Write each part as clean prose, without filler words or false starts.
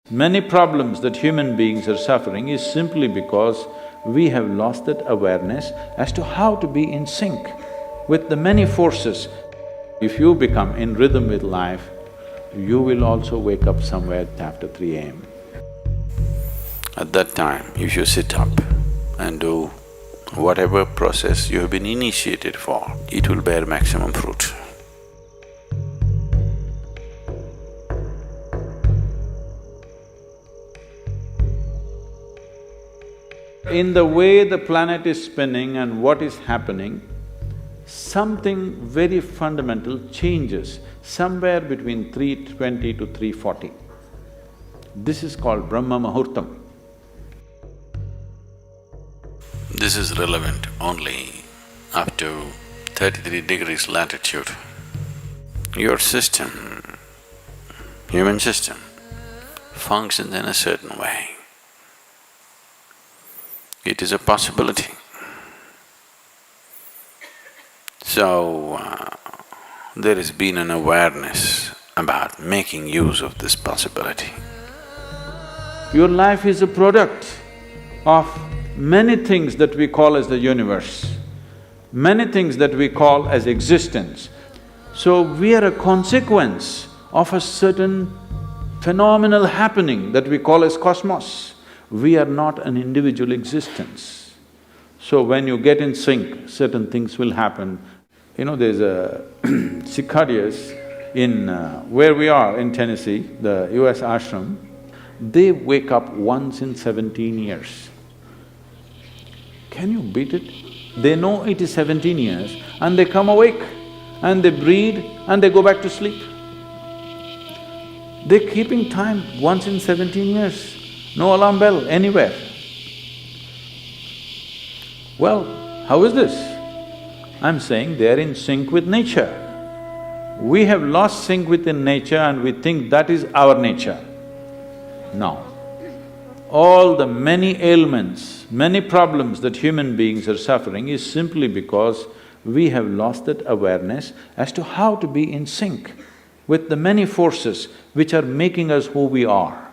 Many problems that human beings are suffering is simply because we have lost that awareness as to how to be in sync with the many forces. If you become in rhythm with life, you will also wake up somewhere after 3 a.m. At that time, if you sit up and do whatever process you have been initiated for, it will bear maximum fruit. In the way the planet is spinning and what is happening, something very fundamental changes somewhere between 3:20 to 3:40. This is called Brahma Muhurtam. This is relevant only up to 33 degrees latitude. Your system, human system, functions in a certain way. It is a possibility. So, there has been an awareness about making use of this possibility. Your life is a product of many things that we call as the universe, many things that we call as existence. So we are a consequence of a certain phenomenal happening that we call as cosmos. We are not an individual existence. So when you get in sync, certain things will happen. You know, there's a cicadas in where we are in Tennessee, the US ashram, they wake up once in 17 years. Can you beat it? They know it is 17 years and they come awake and they breed and they go back to sleep. They're keeping time once in 17 years. No alarm bell anywhere. Well, how is this? I'm saying they're in sync with nature. We have lost sync within nature and we think that is our nature. No. All the many ailments, many problems that human beings are suffering is simply because we have lost that awareness as to how to be in sync with the many forces which are making us who we are.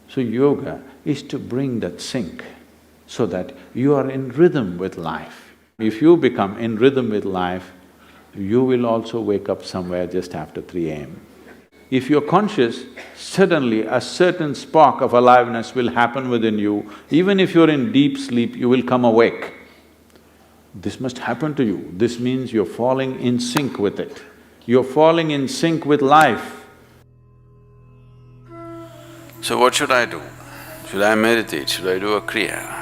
So yoga is to bring that sync so that you are in rhythm with life. If you become in rhythm with life, you will also wake up somewhere just after 3 a.m. If you're conscious, suddenly a certain spark of aliveness will happen within you. Even if you're in deep sleep, you will come awake. This must happen to you. This means you're falling in sync with it. You're falling in sync with life. So what should I do? Should I meditate? Should I do a kriya?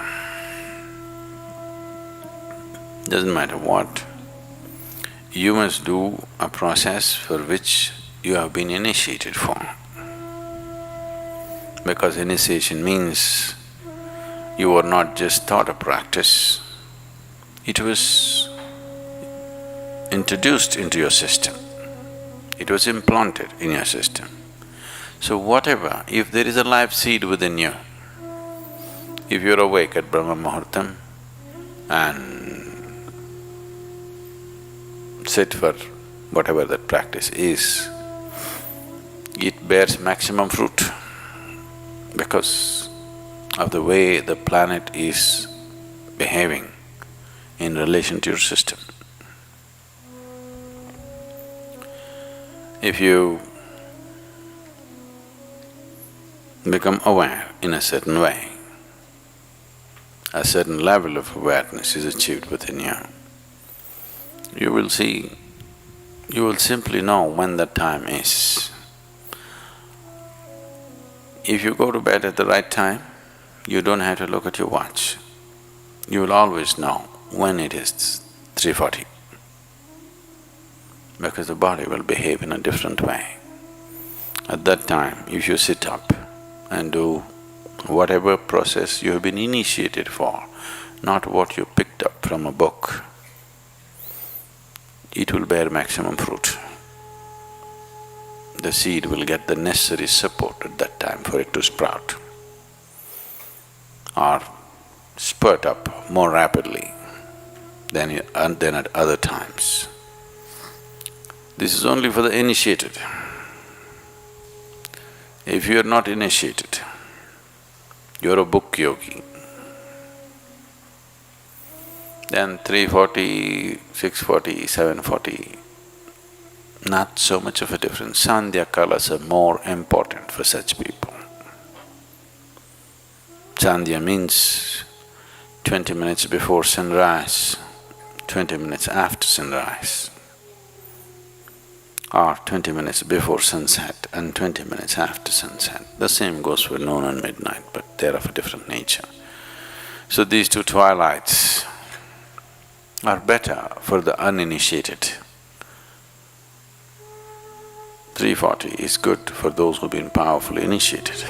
Doesn't matter what. You must do a process for which you have been initiated for. Because initiation means you were not just taught a practice, it was introduced into your system, it was implanted in your system. So whatever, if there is a life seed within you, if you're awake at Brahma Muhurtam and sit for whatever that practice is, it bears maximum fruit because of the way the planet is behaving in relation to your system. If you become aware in a certain way, a certain level of awareness is achieved within you, you will see, you will simply know when that time is. If you go to bed at the right time, you don't have to look at your watch. You will always know when it is 3:40, because the body will behave in a different way. At that time, if you sit up and do whatever process you have been initiated for, not what you picked up from a book, it will bear maximum fruit. The seed will get the necessary support at that time for it to sprout or spurt up more rapidly than at other times. This is only for the initiated. If you're not initiated, you're a book yogi, then 3:40, 6:40, 7:40, not so much of a difference. Sandhya kalas are more important for such people. Sandhya means 20 minutes before sunrise, 20 minutes after sunrise, or 20 minutes before sunset and 20 minutes after sunset. The same goes for noon and midnight, but they're of a different nature. So these two twilights are better for the uninitiated. 3:40 is good for those who've been powerfully initiated.